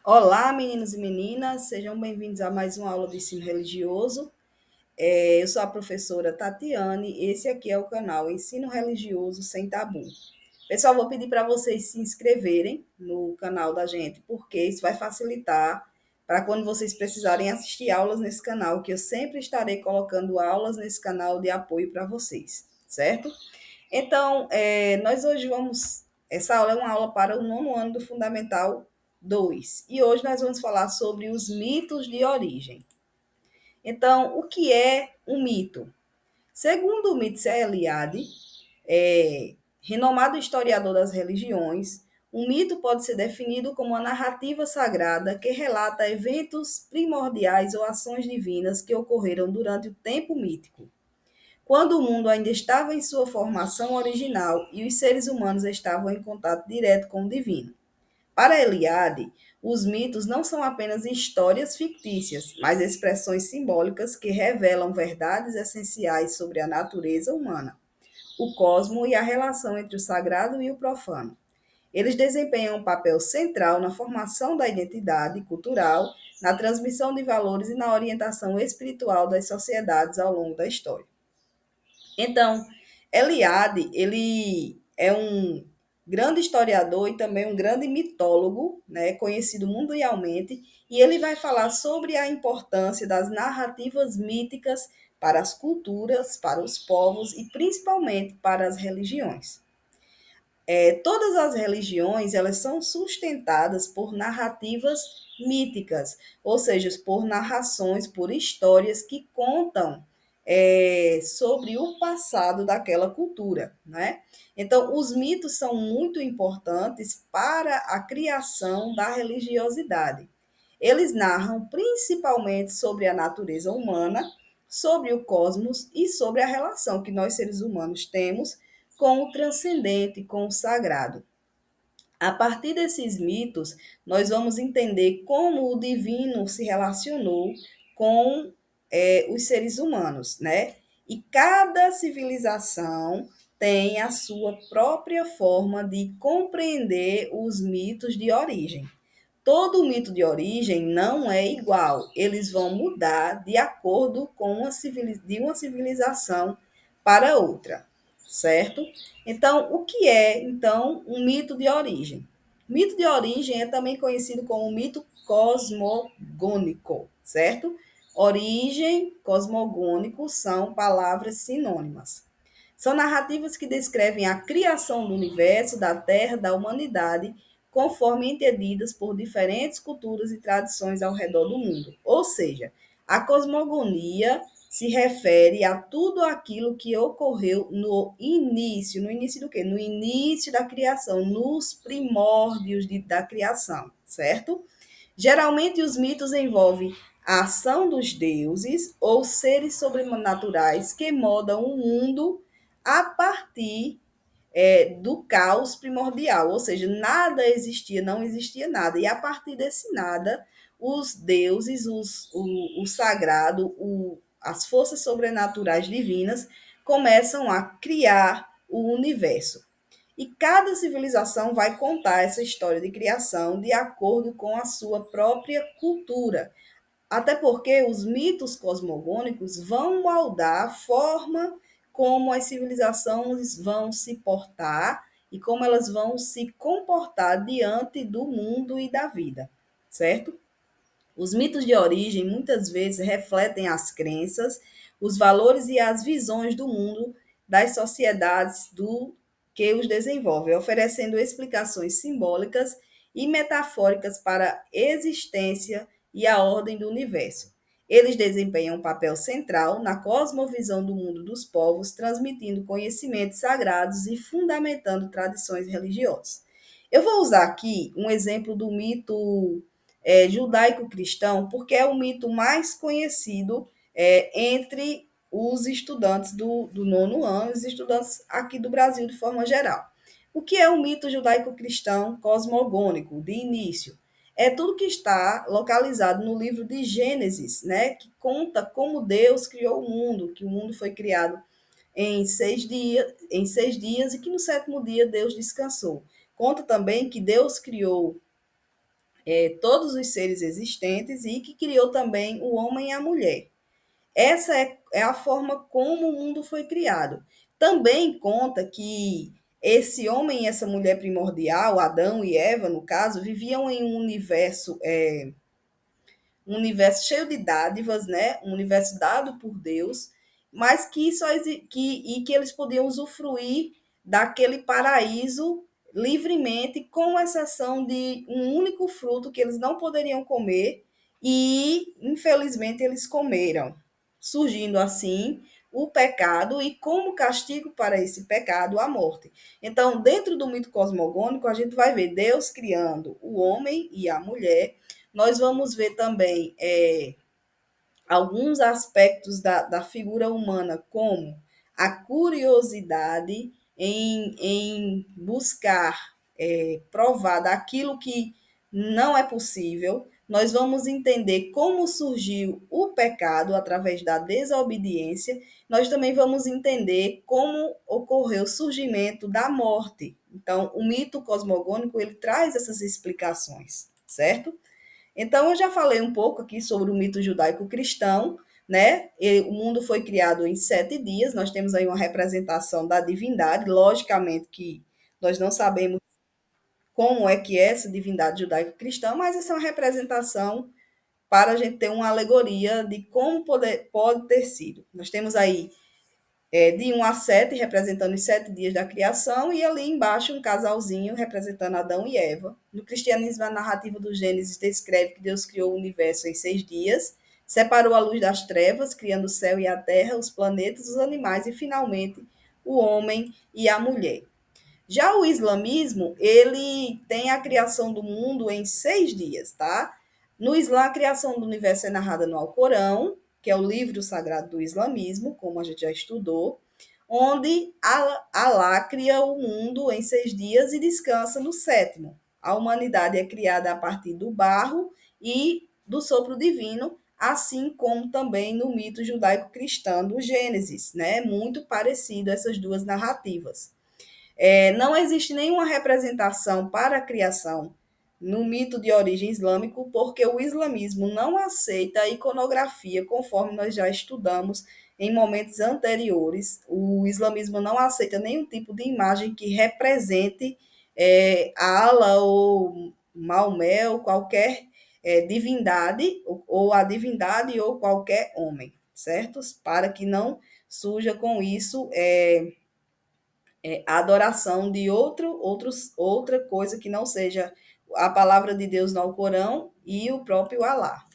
Olá, meninos e meninas, sejam bem-vindos a mais uma aula de ensino religioso. Eu sou a professora Tatiane, esse aqui é o canal Ensino Religioso Sem Tabu. Pessoal, vou pedir para vocês se inscreverem no canal da gente, porque isso vai facilitar para quando vocês precisarem assistir aulas nesse canal, que eu sempre estarei colocando aulas nesse canal de apoio para vocês, certo? Então, nós hoje vamos. Essa aula é uma aula para o nono ano do Fundamental 2. E hoje nós vamos falar sobre os mitos de origem. Então, o que é um mito? Segundo o Mircea Eliade, renomado historiador das religiões, um mito pode ser definido como uma narrativa sagrada que relata eventos primordiais ou ações divinas que ocorreram durante o tempo mítico, quando o mundo ainda estava em sua formação original e os seres humanos estavam em contato direto com o divino. Para Eliade, os mitos não são apenas histórias fictícias, mas expressões simbólicas que revelam verdades essenciais sobre a natureza humana, o cosmo e a relação entre o sagrado e o profano. Eles desempenham um papel central na formação da identidade cultural, na transmissão de valores e na orientação espiritual das sociedades ao longo da história. Então, Eliade, ele é um grande historiador e também um grande mitólogo, né, conhecido mundialmente, e ele vai falar sobre a importância das narrativas míticas para as culturas, para os povos e principalmente para as religiões. Todas as religiões elas são sustentadas por narrativas míticas, ou seja, por narrações, por histórias que contam sobre o passado daquela cultura, né? Então, os mitos são muito importantes para a criação da religiosidade. Eles narram principalmente sobre a natureza humana, sobre o cosmos e sobre a relação que nós seres humanos temos com o transcendente, com o sagrado. A partir desses mitos, nós vamos entender como o divino se relacionou com os seres humanos, né? E cada civilização tem a sua própria forma de compreender os mitos de origem. Todo mito de origem não é igual, eles vão mudar de acordo com de uma civilização para outra, certo? Então, o que é, então, um mito de origem? Mito de origem é também conhecido como mito cosmogônico, certo? Origem, cosmogônico são palavras sinônimas. São narrativas que descrevem a criação do universo, da Terra, da humanidade, conforme entendidas por diferentes culturas e tradições ao redor do mundo. Ou seja, a cosmogonia se refere a tudo aquilo que ocorreu no início. No início do quê? No início da criação, nos primórdios da criação, certo? Geralmente os mitos envolvem a ação dos deuses ou seres sobrenaturais que modam o mundo a partir do caos primordial, ou seja, nada existia, não existia nada. E a partir desse nada, os deuses, o sagrado, as forças sobrenaturais divinas começam a criar o universo. E cada civilização vai contar essa história de criação de acordo com a sua própria cultura. Até porque os mitos cosmogônicos vão moldar a forma como as civilizações vão se portar e como elas vão se comportar diante do mundo e da vida, certo? Os mitos de origem muitas vezes refletem as crenças, os valores e as visões do mundo das sociedades do que os desenvolvem, oferecendo explicações simbólicas e metafóricas para a existência e a ordem do universo. Eles desempenham um papel central na cosmovisão do mundo dos povos, transmitindo conhecimentos sagrados e fundamentando tradições religiosas. Eu vou usar aqui um exemplo do mito judaico-cristão, porque é o mito mais conhecido entre os estudantes do nono ano, os estudantes aqui do Brasil de forma geral. O que é o mito judaico-cristão cosmogônico, de início? É tudo que está localizado no livro de Gênesis, né, que conta como Deus criou o mundo, que o mundo foi criado em 6 dias e que no sétimo dia Deus descansou. Conta também que Deus criou todos os seres existentes e que criou também o homem e a mulher. Essa é a forma como o mundo foi criado. Também conta que esse homem e essa mulher primordial, Adão e Eva, no caso, viviam em um universo cheio de dádivas, né? Um universo dado por Deus, mas que eles podiam usufruir daquele paraíso livremente, com exceção de um único fruto que eles não poderiam comer e, infelizmente, eles comeram, surgindo assim o pecado e, como castigo para esse pecado, a morte. Então, dentro do mito cosmogônico, a gente vai ver Deus criando o homem e a mulher. Nós vamos ver também alguns aspectos da figura humana, como a curiosidade em buscar provar daquilo que não é possível. Nós vamos entender como surgiu o pecado através da desobediência. Nós também vamos entender como ocorreu o surgimento da morte. Então, o mito cosmogônico ele traz essas explicações, certo? Então, eu já falei um pouco aqui sobre o mito judaico-cristão, né? O mundo foi criado em 7 dias, nós temos aí uma representação da divindade, logicamente que nós não sabemos como é que é essa divindade judaico-cristã, mas essa é uma representação para a gente ter uma alegoria de como pode ter sido. Nós temos aí de 1 a 7, representando os 7 dias da criação, e ali embaixo um casalzinho representando Adão e Eva. No cristianismo, a narrativa do Gênesis descreve que Deus criou o universo em 6 dias, separou a luz das trevas, criando o céu e a terra, os planetas, os animais e, finalmente, o homem e a mulher. Já o islamismo, ele tem a criação do mundo em 6 dias, tá? No Islã, a criação do universo é narrada no Alcorão, que é o livro sagrado do islamismo, como a gente já estudou, onde Alá cria o mundo em 6 dias e descansa no sétimo. A humanidade é criada a partir do barro e do sopro divino, assim como também no mito judaico-cristão do Gênesis, né? Muito parecido essas duas narrativas. Não existe nenhuma representação para a criação no mito de origem islâmico, porque o islamismo não aceita a iconografia, conforme nós já estudamos em momentos anteriores. O islamismo não aceita nenhum tipo de imagem que represente Allah ou Maomé ou qualquer divindade, ou a divindade ou qualquer homem, certo? Para que não surja com isso a adoração de outra coisa que não seja a palavra de Deus no Alcorão e o próprio Alá.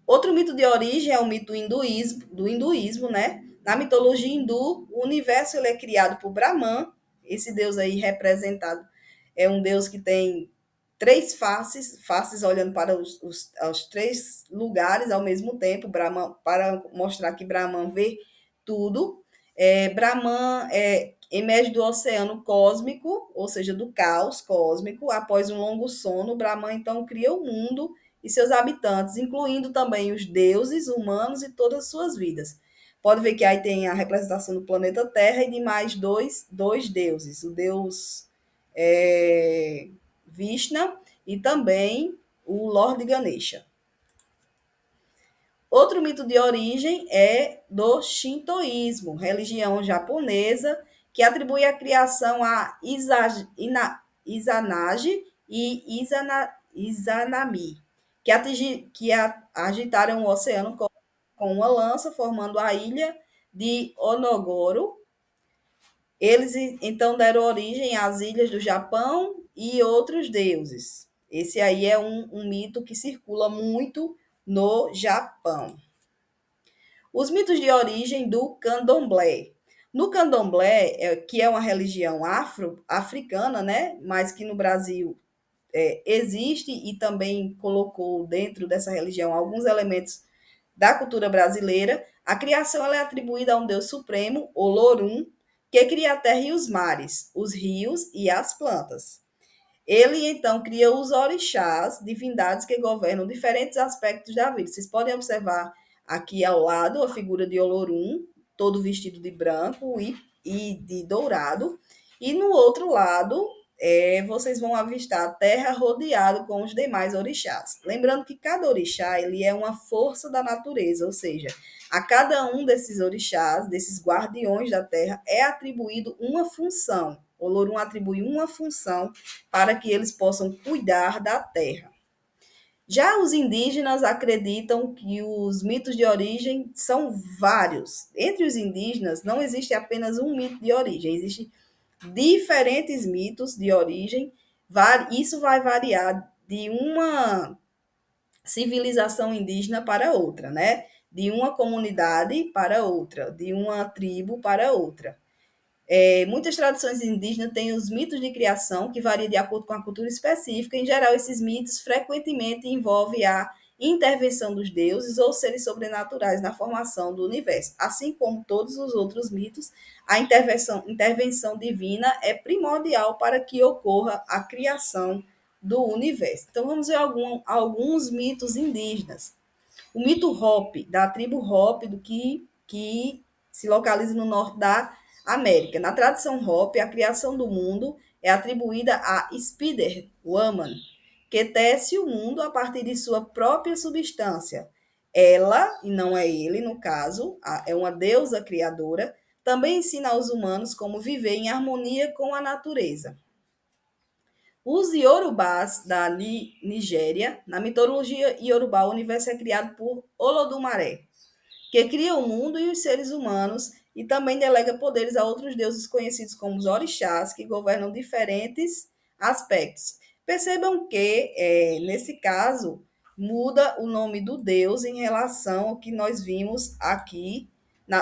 Outro mito de origem é o mito do hinduísmo, né? Na mitologia hindu, o universo ele é criado por Brahman, esse deus aí representado é um deus que tem 3 faces, faces olhando para os 3 lugares ao mesmo tempo, Brahman, para mostrar que Brahman vê tudo. Brahman emerge do oceano cósmico, ou seja, do caos cósmico. Após um longo sono, Brahman então cria o mundo e seus habitantes, incluindo também os deuses, humanos e todas as suas vidas. Pode ver que aí tem a representação do planeta Terra e de mais dois deuses, o deus Vishnu e também o Lord Ganesha. Outro mito de origem é do Shintoísmo, religião japonesa, que atribui a criação a Izanagi e Izanami, que agitaram o oceano com uma lança, formando a ilha de Onogoro. Eles então deram origem às ilhas do Japão e outros deuses. Esse aí é um mito que circula muito no Japão. Os mitos de origem do candomblé. No candomblé, que é uma religião africana, né, mas que no Brasil existe e também colocou dentro dessa religião alguns elementos da cultura brasileira, a criação ela é atribuída a um Deus supremo, Olorum, que cria a terra e os mares, os rios e as plantas. Ele então cria os orixás, divindades que governam diferentes aspectos da vida. Vocês podem observar aqui ao lado a figura de Olorum, todo vestido de branco e de dourado, e no outro lado vocês vão avistar a terra rodeada com os demais orixás. Lembrando que cada orixá ele é uma força da natureza, ou seja, a cada um desses orixás, desses guardiões da terra, é atribuído uma função. O Olorum atribui uma função para que eles possam cuidar da terra. Já os indígenas acreditam que os mitos de origem são vários. Entre os indígenas não existe apenas um mito de origem, existem diferentes mitos de origem. Isso vai variar de uma civilização indígena para outra, né? De uma comunidade para outra, de uma tribo para outra. Muitas tradições indígenas têm os mitos de criação, que variam de acordo com a cultura específica. Em geral, esses mitos frequentemente envolvem a intervenção dos deuses ou seres sobrenaturais na formação do universo. Assim como todos os outros mitos, a intervenção divina é primordial para que ocorra a criação do universo. Então, vamos ver alguns mitos indígenas. O mito Hopi, da tribo Hopi, que se localiza no norte da América. Na tradição Hopi, a criação do mundo é atribuída a Spider-Woman, que tece o mundo a partir de sua própria substância. Ela, e não é ele no caso, é uma deusa criadora, também ensina aos humanos como viver em harmonia com a natureza. Os Yorubás da Nigéria, na mitologia Yorubá, o universo é criado por Olodumare, que cria o mundo e os seres humanos e também delega poderes a outros deuses conhecidos como os orixás, que governam diferentes aspectos. Percebam que, nesse caso, muda o nome do deus em relação ao que nós vimos aqui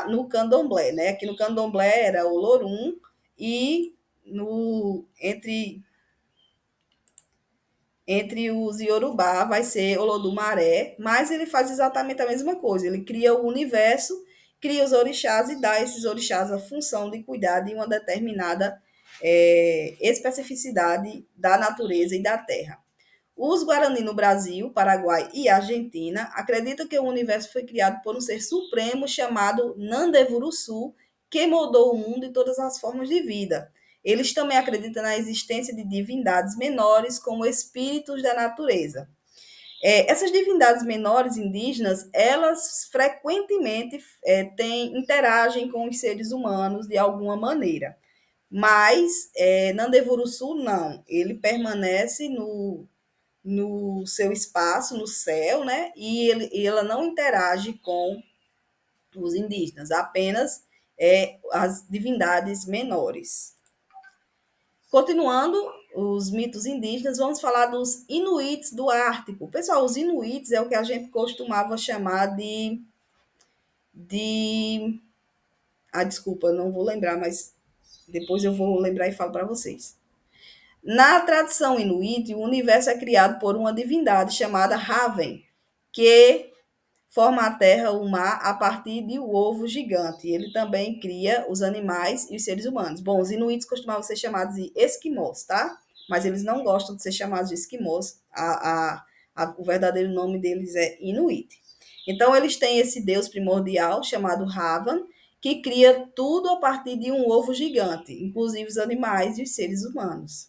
no candomblé. Né? Aqui no candomblé era o Lorum e entre os Yorubá vai ser Olodumaré, mas ele faz exatamente a mesma coisa. Ele cria o universo, cria os orixás e dá a esses orixás a função de cuidar de uma determinada especificidade da natureza e da terra. Os Guarani no Brasil, Paraguai e Argentina acreditam que o universo foi criado por um ser supremo chamado Nandevurussu, que moldou o mundo e todas as formas de vida. Eles também acreditam na existência de divindades menores, como espíritos da natureza. Essas divindades menores indígenas, elas frequentemente interagem com os seres humanos de alguma maneira. Mas Nandevurussu não, ele permanece no seu espaço, no céu, né? E ela não interage com os indígenas, apenas as divindades menores. Continuando os mitos indígenas, vamos falar dos Inuits do Ártico. Pessoal, os Inuits é o que a gente costumava chamar de... desculpa, não vou lembrar, mas depois eu vou lembrar e falo para vocês. Na tradição inuit, o universo é criado por uma divindade chamada Raven, que forma a terra, o mar, a partir de um ovo gigante. Ele também cria os animais e os seres humanos. Bom, os inuits costumavam ser chamados de esquimós, tá? Mas eles não gostam de ser chamados de esquimós. O verdadeiro nome deles é inuit. Então, eles têm esse deus primordial chamado Ravan, que cria tudo a partir de um ovo gigante, inclusive os animais e os seres humanos.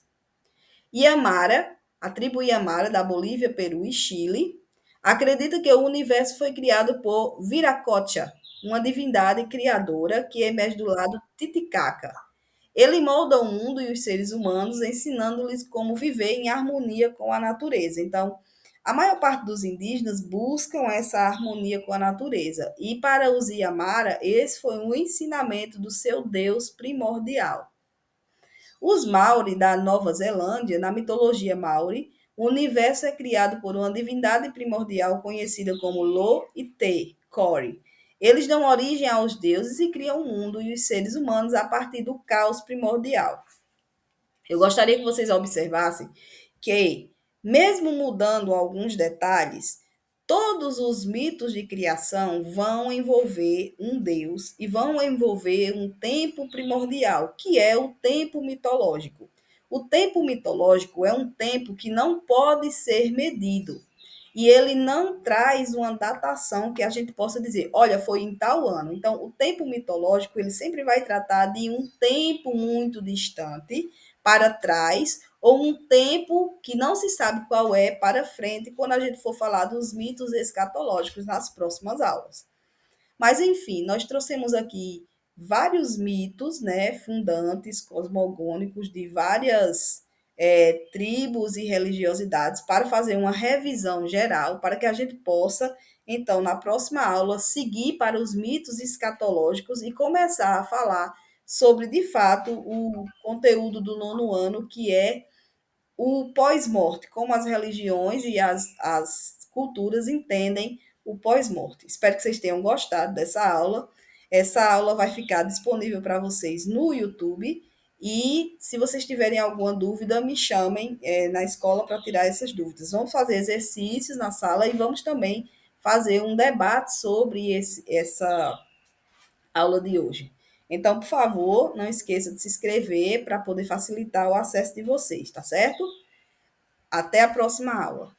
Yamara, a tribo Yamara da Bolívia, Peru e Chile, acredita que o universo foi criado por Viracocha, uma divindade criadora que emerge do lado Titicaca. Ele molda o mundo e os seres humanos, ensinando-lhes como viver em harmonia com a natureza. Então, a maior parte dos indígenas buscam essa harmonia com a natureza. E para os Yamara, esse foi um ensinamento do seu Deus primordial. Os Maori da Nova Zelândia, na mitologia Maori, o universo é criado por uma divindade primordial conhecida como Lo e Te, Kori. Eles dão origem aos deuses e criam o mundo e os seres humanos a partir do caos primordial. Eu gostaria que vocês observassem que, mesmo mudando alguns detalhes, todos os mitos de criação vão envolver um Deus e vão envolver um tempo primordial, que é o tempo mitológico. O tempo mitológico é um tempo que não pode ser medido. E ele não traz uma datação que a gente possa dizer, olha, foi em tal ano. Então, o tempo mitológico, ele sempre vai tratar de um tempo muito distante, para trás, ou um tempo que não se sabe qual é para frente, quando a gente for falar dos mitos escatológicos nas próximas aulas. Mas, enfim, nós trouxemos aqui vários mitos, né, fundantes, cosmogônicos de várias tribos e religiosidades para fazer uma revisão geral, para que a gente possa, então, na próxima aula, seguir para os mitos escatológicos e começar a falar sobre, de fato, o conteúdo do nono ano, que é o pós-morte, como as religiões e as culturas entendem o pós-morte. Espero que vocês tenham gostado dessa aula. Essa aula vai ficar disponível para vocês no YouTube. E se vocês tiverem alguma dúvida, me chamem na escola para tirar essas dúvidas. Vamos fazer exercícios na sala e vamos também fazer um debate sobre essa aula de hoje. Então, por favor, não esqueça de se inscrever para poder facilitar o acesso de vocês, tá certo? Até a próxima aula.